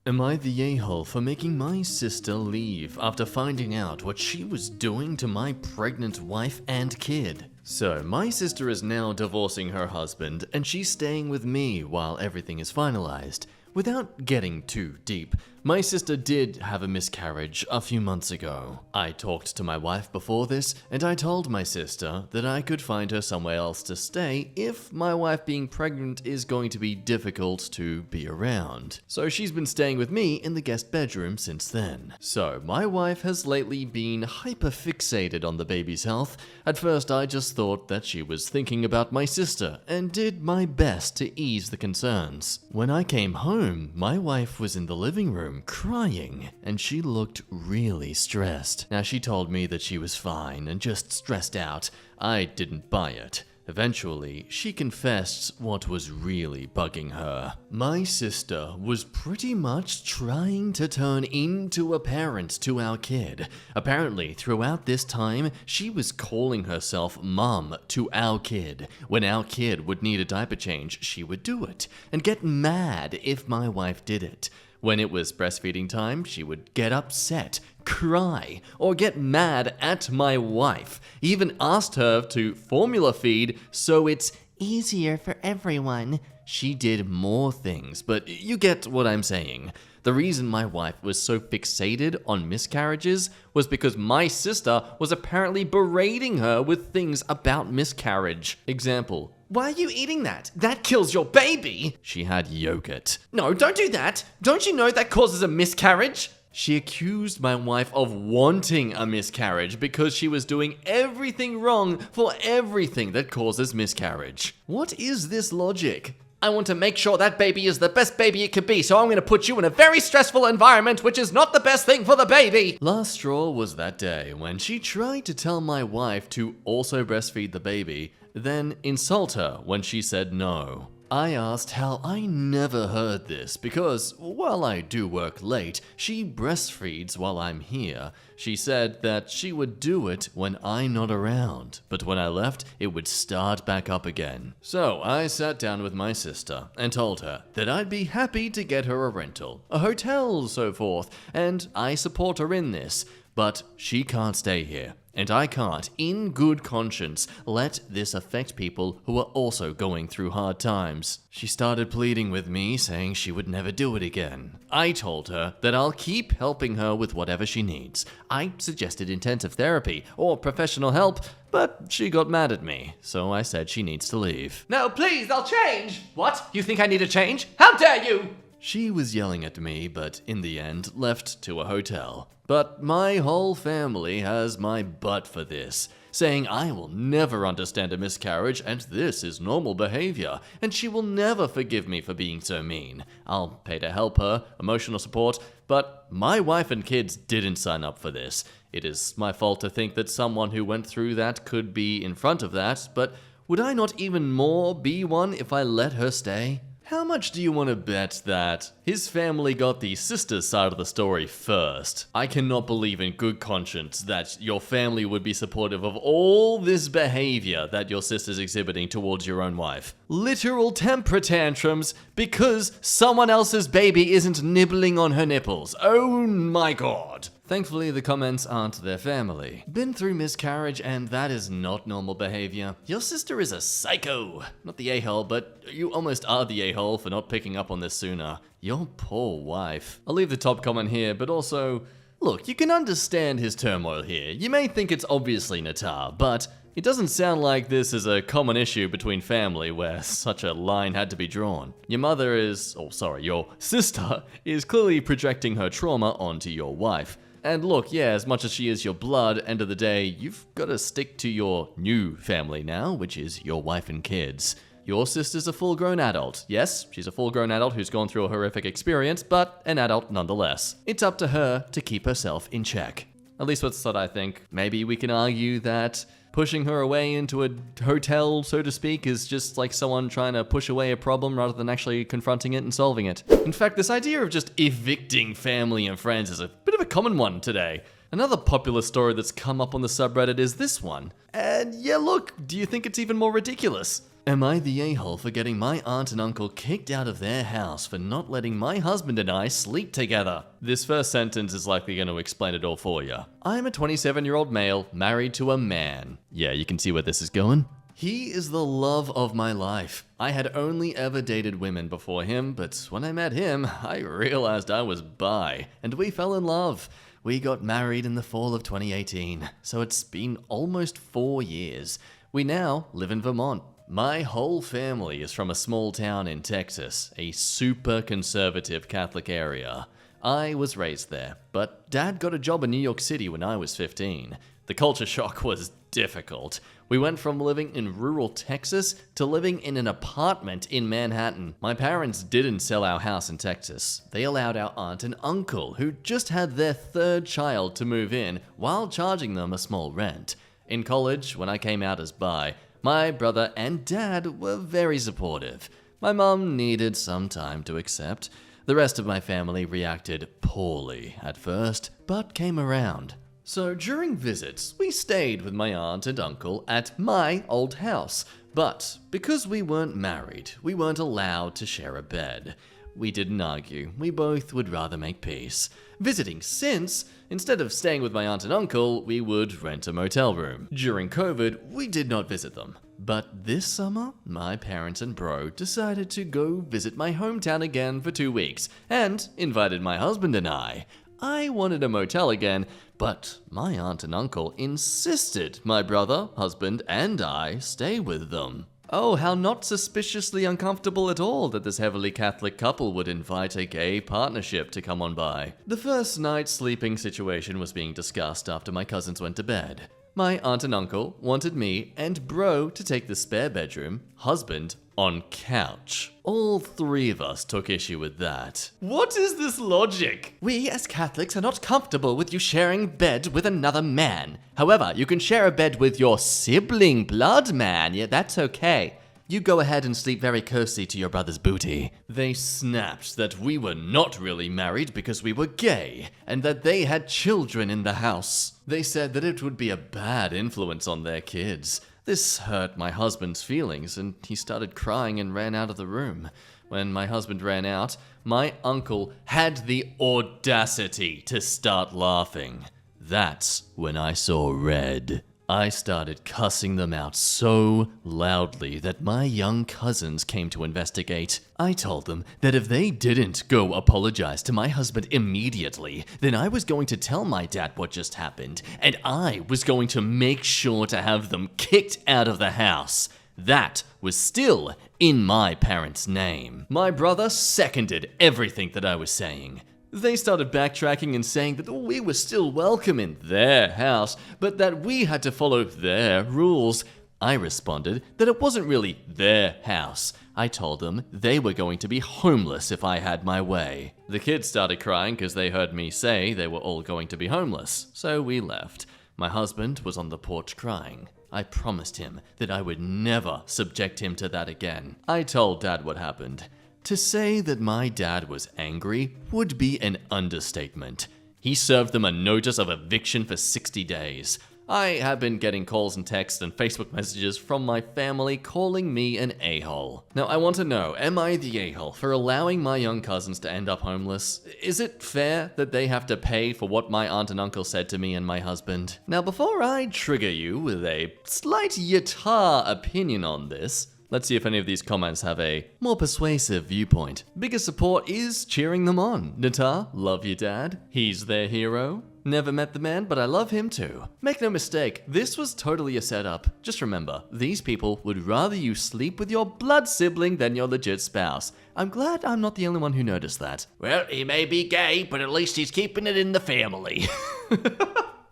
Am I the a-hole for making my sister leave after finding out what she was doing to my pregnant wife and kid? So, my sister is now divorcing her husband, and she's staying with me while everything is finalized. Without getting too deep, my sister did have a miscarriage a few months ago. I talked to my wife before this, and I told my sister that I could find her somewhere else to stay if my wife being pregnant is going to be difficult to be around. So she's been staying with me in the guest bedroom since then. So my wife has lately been hyper-fixated on the baby's health. At first I just thought that she was thinking about my sister and did my best to ease the concerns. When I came home, my wife was in the living room crying, and she looked really stressed. Now, she told me that she was fine and just stressed out. I didn't buy it. Eventually, she confessed what was really bugging her. My sister was pretty much trying to turn into a parent to our kid. Apparently, throughout this time, she was calling herself mom to our kid. When our kid would need a diaper change, she would do it, and get mad if my wife did it. When it was breastfeeding time, she would get upset, cry, or get mad at my wife. Even asked her to formula feed so it's easier for everyone. She did more things, but you get what I'm saying. The reason my wife was so fixated on miscarriages was because my sister was apparently berating her with things about miscarriage. Example: "Why are you eating that? That kills your baby!" She had yogurt. "No, don't do that! Don't you know that causes a miscarriage?" She accused my wife of wanting a miscarriage because she was doing everything wrong for everything that causes miscarriage. What is this logic? "I want to make sure that baby is the best baby it could be, so I'm going to put you in a very stressful environment, which is not the best thing for the baby." Last straw was that day when she tried to tell my wife to also breastfeed the baby, then insult her when she said no. I asked how I never heard this because, while I do work late, she breastfeeds while I'm here. She said that she would do it when I'm not around, but when I left, it would start back up again. So I sat down with my sister and told her that I'd be happy to get her a rental, a hotel, so forth, and I support her in this, but she can't stay here. And I can't, in good conscience, let this affect people who are also going through hard times. She started pleading with me, saying she would never do it again. I told her that I'll keep helping her with whatever she needs. I suggested intensive therapy or professional help, but she got mad at me, so I said she needs to leave. "No, please, I'll change!" "What? You think I need to change? How dare you!" She was yelling at me, but in the end left to a hotel. But my whole family has my butt for this, saying I will never understand a miscarriage and this is normal behavior, and she will never forgive me for being so mean. I'll pay to help her, emotional support, but my wife and kids didn't sign up for this. It is my fault to think that someone who went through that could be in front of that, but would I not even more be one if I let her stay? How much do you want to bet that his family got the sister's side of the story first? I cannot believe in good conscience that your family would be supportive of all this behavior that your sister's exhibiting towards your own wife. Literal temper tantrums because someone else's baby isn't nibbling on her nipples. Oh my god. Thankfully, the comments aren't their family. Been through miscarriage, and that is not normal behavior. Your sister is a psycho. Not the a-hole, but you almost are the a-hole for not picking up on this sooner. Your poor wife. I'll leave the top comment here, but also, look, you can understand his turmoil here. You may think it's obviously Natar, but it doesn't sound like this is a common issue between family where such a line had to be drawn. Your sister is clearly projecting her trauma onto your wife. And look, yeah, as much as she is your blood, end of the day, you've got to stick to your new family now, which is your wife and kids. Your sister's a full-grown adult. Yes, she's a full-grown adult who's gone through a horrific experience, but an adult nonetheless. It's up to her to keep herself in check. At least that's what I think. Maybe we can argue that pushing her away into a hotel, so to speak, is just like someone trying to push away a problem rather than actually confronting it and solving it. In fact, this idea of just evicting family and friends is a bit of a common one today. Another popular story that's come up on the subreddit is this one. And yeah, look, do you think it's even more ridiculous? Am I the a-hole for getting my aunt and uncle kicked out of their house for not letting my husband and I sleep together? This first sentence is likely going to explain it all for you. I'm a 27-year-old male married to a man. Yeah, you can see where this is going. He is the love of my life. I had only ever dated women before him, but when I met him, I realized I was bi, and we fell in love. We got married in the fall of 2018, so it's been almost 4 years. We now live in Vermont. My whole family is from a small town in Texas, a super conservative Catholic area. I was raised there, but Dad got a job in New York City when I was 15. The culture shock was difficult. We went from living in rural Texas to living in an apartment in Manhattan. My parents didn't sell our house in Texas. They allowed our aunt and uncle, who just had their 3rd child, to move in while charging them a small rent. In college, when I came out as bi, my brother and dad were very supportive. My mum needed some time to accept. The rest of my family reacted poorly at first, but came around. So during visits, we stayed with my aunt and uncle at my old house. But because we weren't married, we weren't allowed to share a bed. We didn't argue. We both would rather make peace. Visiting since, instead of staying with my aunt and uncle, we would rent a motel room. During COVID, we did not visit them. But this summer, my parents and bro decided to go visit my hometown again for 2 weeks and invited my husband and I. I wanted a motel again, but my aunt and uncle insisted my brother, husband, and I stay with them. Oh, how not suspiciously uncomfortable at all that this heavily Catholic couple would invite a gay partnership to come on by. The first night sleeping situation was being discussed after my cousins went to bed. My aunt and uncle wanted me and bro to take the spare bedroom, husband on couch. All 3 of us took issue with that. What is this logic? We as Catholics are not comfortable with you sharing bed with another man. However, you can share a bed with your sibling blood man. Yeah, that's okay. You go ahead and sleep very closely to your brother's booty. They snapped that we were not really married because we were gay, and that they had children in the house. They said that it would be a bad influence on their kids. This hurt my husband's feelings, and he started crying and ran out of the room. When my husband ran out, my uncle had the audacity to start laughing. That's when I saw red. I started cussing them out so loudly that my young cousins came to investigate. I told them that if they didn't go apologize to my husband immediately, then I was going to tell my dad what just happened, and I was going to make sure to have them kicked out of the house. That was still in my parents' name. My brother seconded everything that I was saying. They started backtracking and saying that we were still welcome in their house, but that we had to follow their rules. I responded that it wasn't really their house. I told them they were going to be homeless if I had my way. The kids started crying because they heard me say they were all going to be homeless, so we left. My husband was on the porch crying. I promised him that I would never subject him to that again. I told Dad what happened. To say that my dad was angry would be an understatement. He served them a notice of eviction for 60 days. I have been getting calls and texts and Facebook messages from my family calling me an a-hole. Now I want to know, am I the a-hole for allowing my young cousins to end up homeless? Is it fair that they have to pay for what my aunt and uncle said to me and my husband? Now before I trigger you with a slight yatar opinion on this, let's see if any of these comments have a more persuasive viewpoint. Biggest support is cheering them on. Natar, love your dad. He's their hero. Never met the man, but I love him too. Make no mistake, this was totally a setup. Just remember, these people would rather you sleep with your blood sibling than your legit spouse. I'm glad I'm not the only one who noticed that. Well, he may be gay, but at least he's keeping it in the family.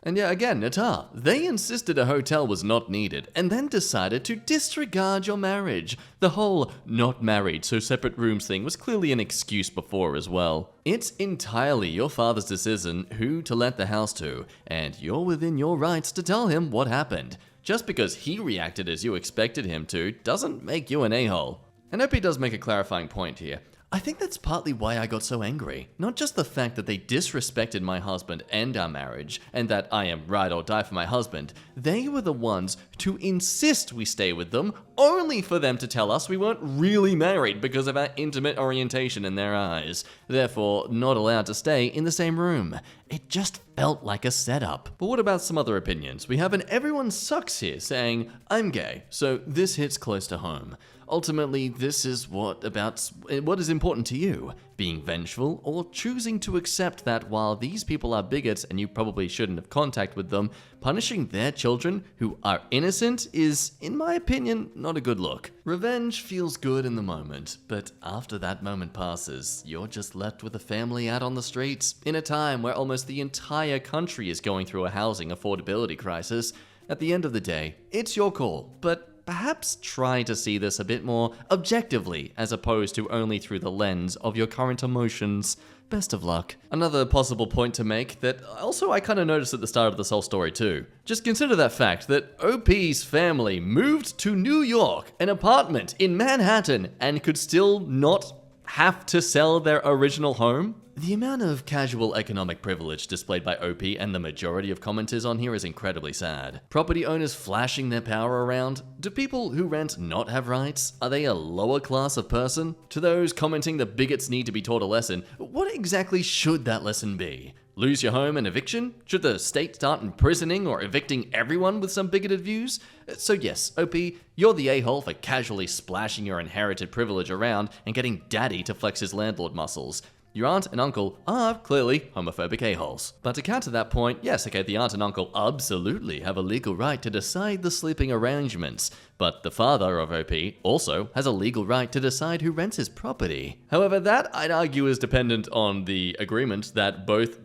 And yeah, again, Natar, they insisted a hotel was not needed and then decided to disregard your marriage. The whole not married so separate rooms thing was clearly an excuse before as well. It's entirely your father's decision who to let the house to, and you're within your rights to tell him what happened. Just because he reacted as you expected him to doesn't make you an a-hole. And Opie does make a clarifying point here. I think that's partly why I got so angry. Not just the fact that they disrespected my husband and our marriage, and that I am ride or die for my husband. They were the ones to insist we stay with them only for them to tell us we weren't really married because of our intimate orientation in their eyes, therefore not allowed to stay in the same room. It just felt like a setup. But what about some other opinions? We have an everyone sucks here saying, I'm gay, so this hits close to home. Ultimately, this is what is important to you, being vengeful or choosing to accept that while these people are bigots and you probably shouldn't have contact with them, punishing their children who are innocent is, in my opinion, not a good look. Revenge feels good in the moment, but after that moment passes, you're just left with a family out on the streets in a time where almost the entire country is going through a housing affordability crisis. At the end of the day, it's your call, but perhaps try to see this a bit more objectively as opposed to only through the lens of your current emotions. Best of luck. Another possible point to make that also I kind of noticed at the start of this whole story too. Just consider that fact that OP's family moved to New York, an apartment in Manhattan, and could still not have to sell their original home. The amount of casual economic privilege displayed by OP and the majority of commenters on here is incredibly sad. Property owners flashing their power around? Do people who rent not have rights? Are they a lower class of person? To those commenting that bigots need to be taught a lesson, what exactly should that lesson be? Lose your home and eviction? Should the state start imprisoning or evicting everyone with some bigoted views? So yes, OP, you're the a-hole for casually splashing your inherited privilege around and getting daddy to flex his landlord muscles. Your aunt and uncle are clearly homophobic a-holes. But to counter that point, yes, okay, the aunt and uncle absolutely have a legal right to decide the sleeping arrangements, but the father of OP also has a legal right to decide who rents his property. However, that I'd argue is dependent on the agreement that both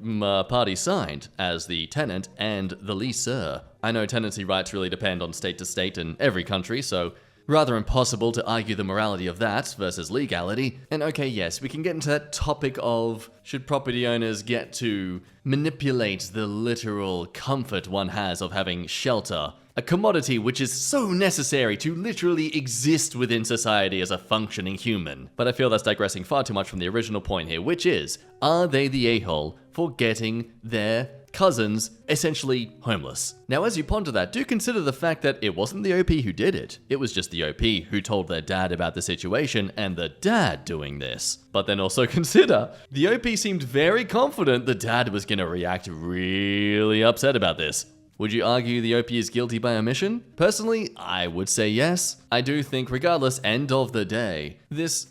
parties signed as the tenant and the leaser. I know tenancy rights really depend on state to state in every country, so rather impossible to argue the morality of that versus legality. And okay, yes, we can get into that topic of should property owners get to manipulate the literal comfort one has of having shelter, a commodity which is so necessary to literally exist within society as a functioning human. But I feel that's digressing far too much from the original point here, which is, are they the a-hole for getting their cousins essentially homeless? Now, as you ponder that, do consider the fact that it wasn't the OP who did it. It was just the OP who told their dad about the situation and the dad doing this. But then also consider, the OP seemed very confident the dad was going to react really upset about this. Would you argue the OP is guilty by omission? Personally, I would say yes. I do think regardless, end of the day, this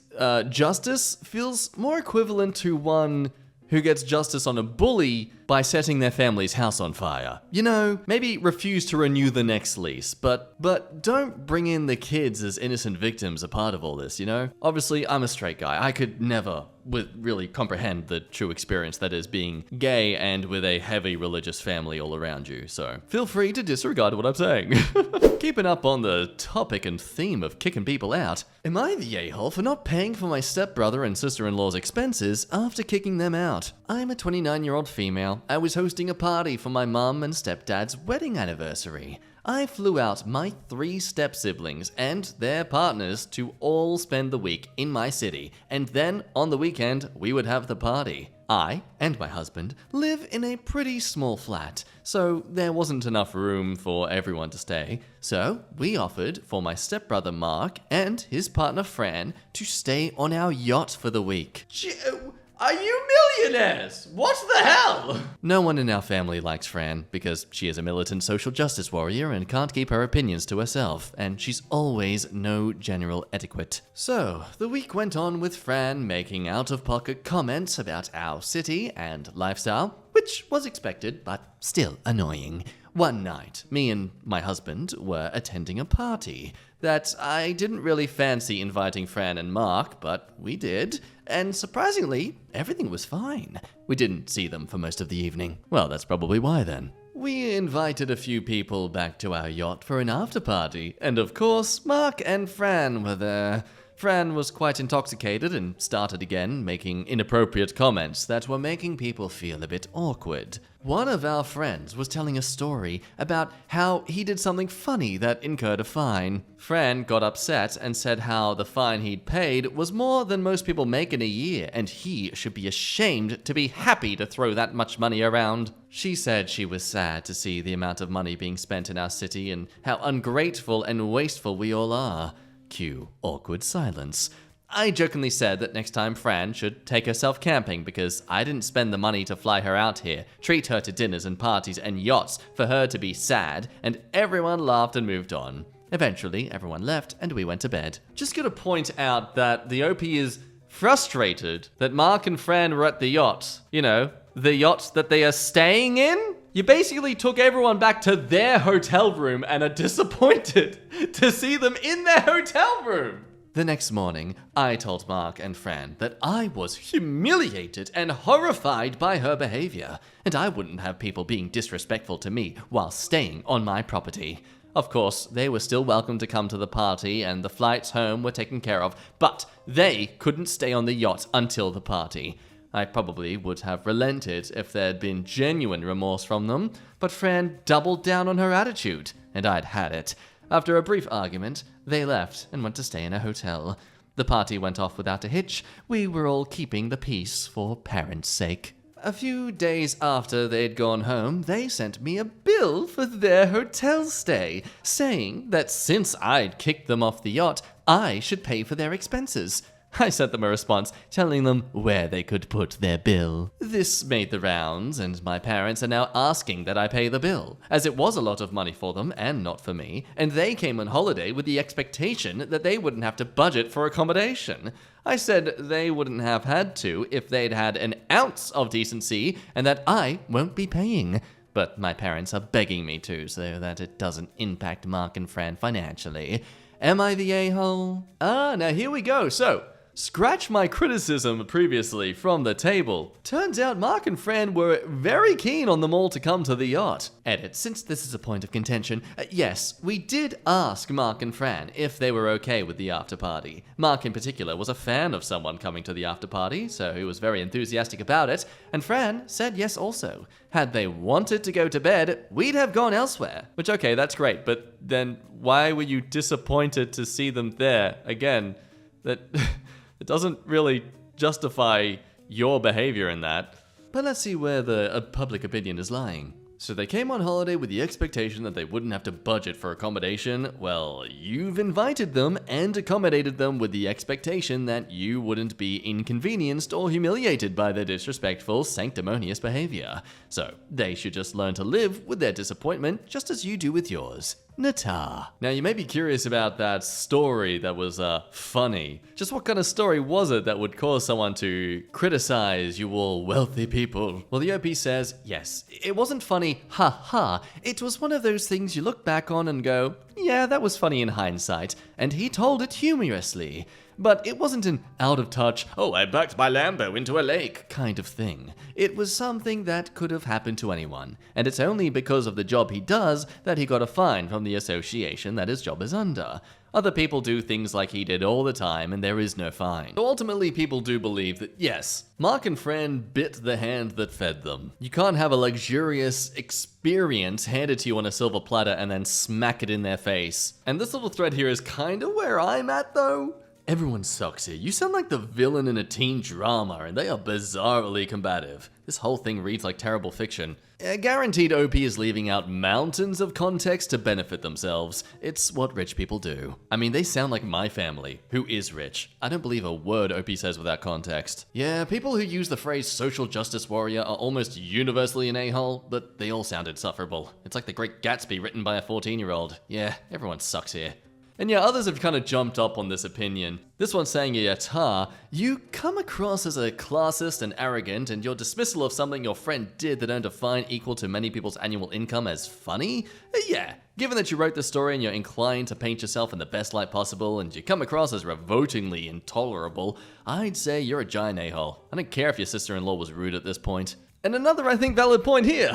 justice feels more equivalent to one who gets justice on a bully by setting their family's house on fire. You know, maybe refuse to renew the next lease, but don't bring in the kids as innocent victims a part of all this, you know? Obviously, I'm a straight guy. I could never really comprehend the true experience that is being gay and with a heavy religious family all around you, so feel free to disregard what I'm saying. Keeping up on the topic and theme of kicking people out, am I the a-hole for not paying for my stepbrother and sister-in-law's expenses after kicking them out? I'm a 29-year-old female. I was hosting a party for my mum and stepdad's wedding anniversary. I flew out my 3 step-siblings and their partners to all spend the week in my city, and then on the weekend we would have the party. I and my husband live in a pretty small flat, so there wasn't enough room for everyone to stay. So we offered for my stepbrother Mark and his partner Fran to stay on our yacht for the week. Are you millionaires? What the hell? No one in our family likes Fran because she is a militant social justice warrior and can't keep her opinions to herself, and she's always no general etiquette. So, the week went on with Fran making out-of-pocket comments about our city and lifestyle, which was expected, but still annoying. One night, me and my husband were attending a party that I didn't really fancy inviting Fran and Mark, but we did, and surprisingly, everything was fine. We didn't see them for most of the evening. Well, that's probably why then. We invited a few people back to our yacht for an after party, and of course, Mark and Fran were there. Fran was quite intoxicated and started again making inappropriate comments that were making people feel a bit awkward. One of our friends was telling a story about how he did something funny that incurred a fine. Fran got upset and said how the fine he'd paid was more than most people make in a year, and he should be ashamed to be happy to throw that much money around. She said she was sad to see the amount of money being spent in our city and how ungrateful and wasteful we all are. Cue awkward silence. I jokingly said that next time Fran should take herself camping because I didn't spend the money to fly her out here, treat her to dinners and parties and yachts for her to be sad, and everyone laughed and moved on. Eventually, everyone left and we went to bed. Just gotta point out that the OP is frustrated that Mark and Fran were at the yacht. You know, the yacht that they are staying in? You basically took everyone back to their hotel room and are disappointed to see them in their hotel room. The next morning, I told Mark and Fran that I was humiliated and horrified by her behavior, and I wouldn't have people being disrespectful to me while staying on my property. Of course, they were still welcome to come to the party and the flights home were taken care of, but they couldn't stay on the yacht until the party. I probably would have relented if there had been genuine remorse from them, but Fran doubled down on her attitude, and I'd had it. After a brief argument, they left and went to stay in a hotel. The party went off without a hitch. We were all keeping the peace for parents' sake. A few days after they'd gone home, they sent me a bill for their hotel stay, saying that since I'd kicked them off the yacht, I should pay for their expenses. I sent them a response telling them where they could put their bill. This made the rounds, and my parents are now asking that I pay the bill, as it was a lot of money for them and not for me, and they came on holiday with the expectation that they wouldn't have to budget for accommodation. I said they wouldn't have had to if they'd had an ounce of decency, and that I won't be paying. But my parents are begging me to, so that it doesn't impact Mark and Fran financially. Am I the a-hole? Now here we go. So, scratch my criticism previously from the table. Turns out Mark and Fran were very keen on them all to come to the yacht. Edit, since this is a point of contention, yes, we did ask Mark and Fran if they were okay with the after party. Mark in particular was a fan of someone coming to the after party, so he was very enthusiastic about it, and Fran said yes also. Had they wanted to go to bed, we'd have gone elsewhere. Which, okay, that's great, but then why were you disappointed to see them there? Again, that... It doesn't really justify your behavior in that. But let's see where the public opinion is lying. So they came on holiday with the expectation that they wouldn't have to budget for accommodation. Well, you've invited them and accommodated them with the expectation that you wouldn't be inconvenienced or humiliated by their disrespectful, sanctimonious behavior. So they should just learn to live with their disappointment just as you do with yours. Nata. Now you may be curious about that story that was funny. Just what kind of story was it that would cause someone to criticize you all wealthy people? Well, the OP says, yes, it wasn't funny, ha ha. It was one of those things you look back on and go, yeah, that was funny in hindsight. And he told it humorously. But it wasn't an out-of-touch, oh, I backed my Lambo into a lake kind of thing. It was something that could have happened to anyone, and it's only because of the job he does that he got a fine from the association that his job is under. Other people do things like he did all the time, and there is no fine. So ultimately, people do believe that, yes, Mark and Fran bit the hand that fed them. You can't have a luxurious experience handed to you on a silver platter and then smack it in their face. And this little thread here is kind of where I'm at, though. Everyone sucks here. You sound like the villain in a teen drama, and they are bizarrely combative. This whole thing reads like terrible fiction. Guaranteed OP is leaving out mountains of context to benefit themselves. It's what rich people do. I mean, they sound like my family, who is rich. I don't believe a word OP says without context. Yeah, people who use the phrase social justice warrior are almost universally an a-hole, but they all sound insufferable. It's like The Great Gatsby written by a 14-year-old. Yeah, everyone sucks here. And yeah, others have kind of jumped up on this opinion. This one's saying, Yata, you come across as a classist and arrogant, and your dismissal of something your friend did that earned a fine equal to many people's annual income as funny? Yeah, given that you wrote the story and you're inclined to paint yourself in the best light possible, and you come across as revoltingly intolerable, I'd say you're a giant a-hole. I don't care if your sister-in-law was rude at this point. And another, I think, valid point here.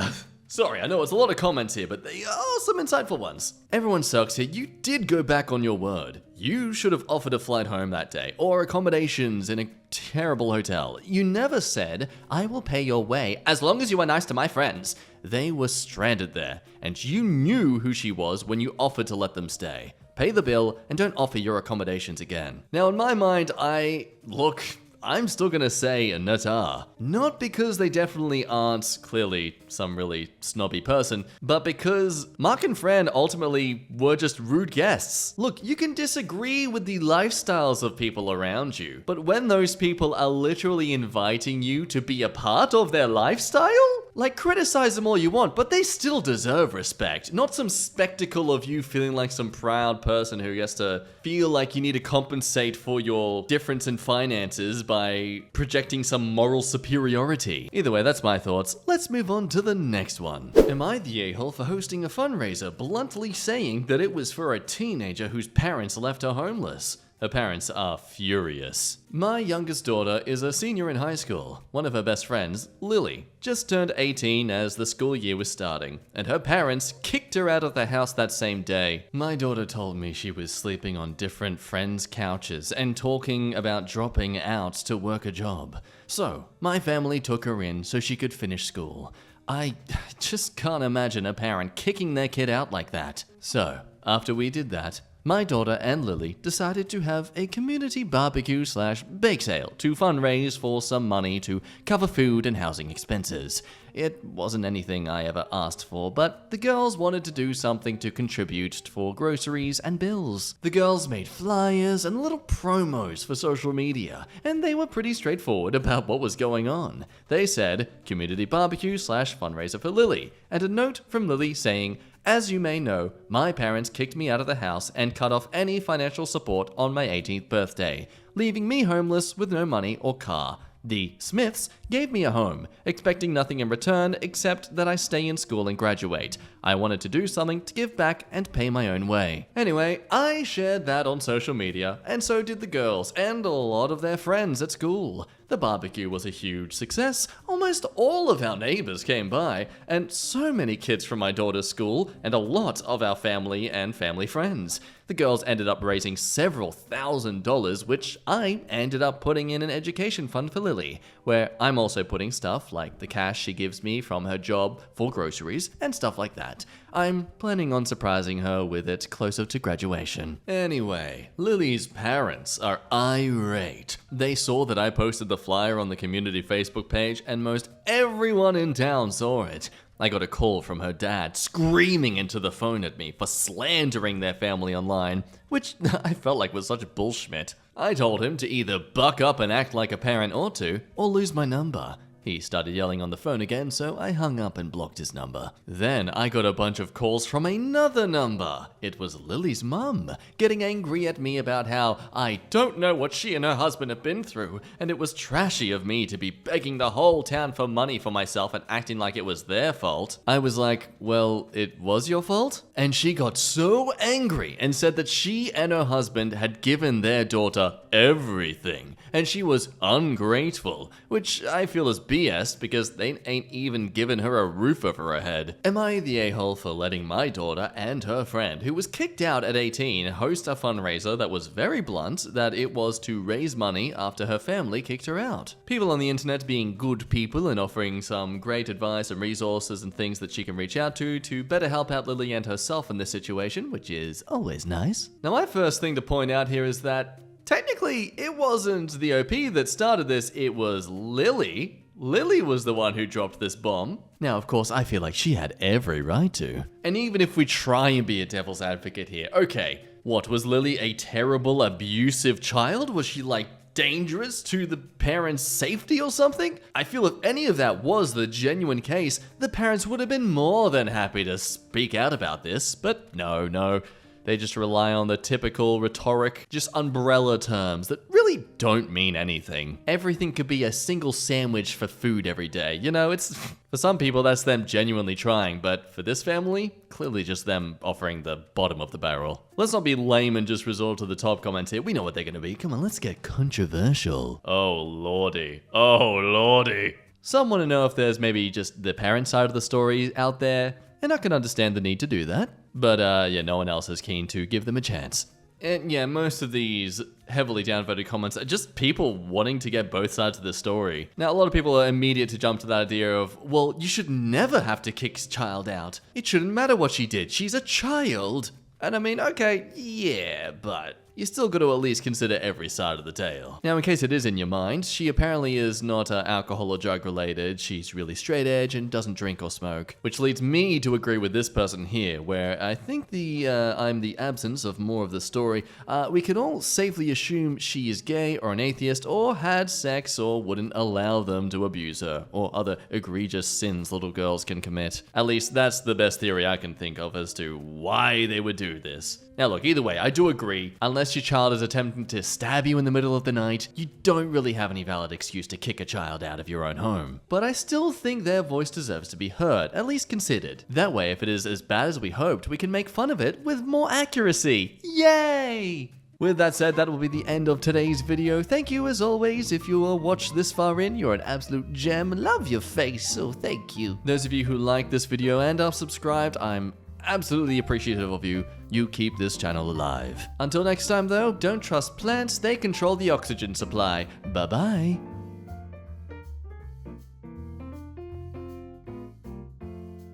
Sorry, I know it's a lot of comments here, but they are some insightful ones. Everyone sucks here. You did go back on your word. You should have offered a flight home that day, or accommodations in a terrible hotel. You never said, I will pay your way as long as you are nice to my friends. They were stranded there, and you knew who she was when you offered to let them stay. Pay the bill and don't offer your accommodations again. Now, in my mind, I'm still gonna say Nata. Not because they definitely aren't clearly some really snobby person, but because Mark and Fran ultimately were just rude guests. Look, you can disagree with the lifestyles of people around you, but when those people are literally inviting you to be a part of their lifestyle, like, criticize them all you want, but they still deserve respect. Not some spectacle of you feeling like some proud person who has to feel like you need to compensate for your difference in finances by projecting some moral superiority. Either way, that's my thoughts. Let's move on to the next one. Am I the a-hole for hosting a fundraiser, bluntly saying that it was for a teenager whose parents left her homeless? Her parents are furious. My youngest daughter is a senior in high school. One of her best friends, Lily, just turned 18 as the school year was starting, and her parents kicked her out of the house that same day. My daughter told me she was sleeping on different friends' couches and talking about dropping out to work a job. So, my family took her in so she could finish school. I just can't imagine a parent kicking their kid out like that. So, after we did that, my daughter and Lily decided to have a community barbecue/bake sale to fundraise for some money to cover food and housing expenses. It wasn't anything I ever asked for, but the girls wanted to do something to contribute for groceries and bills. The girls made flyers and little promos for social media, and they were pretty straightforward about what was going on. They said, community barbecue/fundraiser for Lily, and a note from Lily saying, as you may know, my parents kicked me out of the house and cut off any financial support on my 18th birthday, leaving me homeless with no money or car. The Smiths gave me a home, expecting nothing in return except that I stay in school and graduate. I wanted to do something to give back and pay my own way. Anyway, I shared that on social media, and so did the girls and a lot of their friends at school. The barbecue was a huge success. Almost all of our neighbors came by, and so many kids from my daughter's school, and a lot of our family and family friends. The girls ended up raising several $1,000s, which I ended up putting in an education fund for Lily, where I'm also putting stuff like the cash she gives me from her job for groceries and stuff like that. I'm planning on surprising her with it closer to graduation. Anyway, Lily's parents are irate. They saw that I posted the flyer on the community Facebook page, and most everyone in town saw it. I got a call from her dad screaming into the phone at me for slandering their family online, which I felt like was such bullshit. I told him to either buck up and act like a parent ought to, or lose my number. He started yelling on the phone again, so I hung up and blocked his number. Then I got a bunch of calls from another number. It was Lily's mum, getting angry at me about how I don't know what she and her husband have been through, and it was trashy of me to be begging the whole town for money for myself and acting like it was their fault. I was like, well, it was your fault? And she got so angry and said that she and her husband had given their daughter everything, and she was ungrateful, which I feel is BS because they ain't even given her a roof over her head. Am I the a-hole for letting my daughter and her friend, who was kicked out at 18, host a fundraiser that was very blunt that it was to raise money after her family kicked her out? People on the internet being good people and offering some great advice and resources and things that she can reach out to better help out Lily and herself in this situation, which is always nice. Now, my first thing to point out here is that technically, it wasn't the OP that started this, it was Lily. Lily was the one who dropped this bomb. Now, of course, I feel like she had every right to. And even if we try and be a devil's advocate here, okay, what, was Lily a terrible, abusive child? Was she, like, dangerous to the parents' safety or something? I feel if any of that was the genuine case, the parents would have been more than happy to speak out about this, but no. They just rely on the typical rhetoric, just umbrella terms that really don't mean anything. Everything could be a single sandwich for food every day. You know, it's for some people that's them genuinely trying, but for this family, clearly just them offering the bottom of the barrel. Let's not be lame and just resort to the top comments here. We know what they're gonna be. Come on, let's get controversial. Oh lordy. Some want to know if there's maybe just the parent side of the story out there, and I can understand the need to do that. But yeah, no one else is keen to give them a chance. And yeah, most of these heavily downvoted comments are just people wanting to get both sides of the story. Now, a lot of people are immediate to jump to that idea of, well, you should never have to kick a child out. It shouldn't matter what she did. She's a child. And I mean, okay, yeah, but you still got to at least consider every side of the tale. Now, in case it is in your mind, she apparently is not alcohol or drug related. She's really straight edge and doesn't drink or smoke. Which leads me to agree with this person here, where I think I'm the absence of more of the story. We can all safely assume she is gay or an atheist or had sex or wouldn't allow them to abuse her, or other egregious sins little girls can commit. At least that's the best theory I can think of as to why they would do this. Now look, either way, I do agree, unless your child is attempting to stab you in the middle of the night, you don't really have any valid excuse to kick a child out of your own home. But I still think their voice deserves to be heard, at least considered. That way, if it is as bad as we hoped, we can make fun of it with more accuracy. Yay! With that said, that will be the end of today's video. Thank you as always. If you watched this far in, you're an absolute gem. Love your face, so thank you. Those of you who like this video and are subscribed, I'm absolutely appreciative of you. You keep this channel alive. Until next time though, don't trust plants, they control the oxygen supply. Bye bye.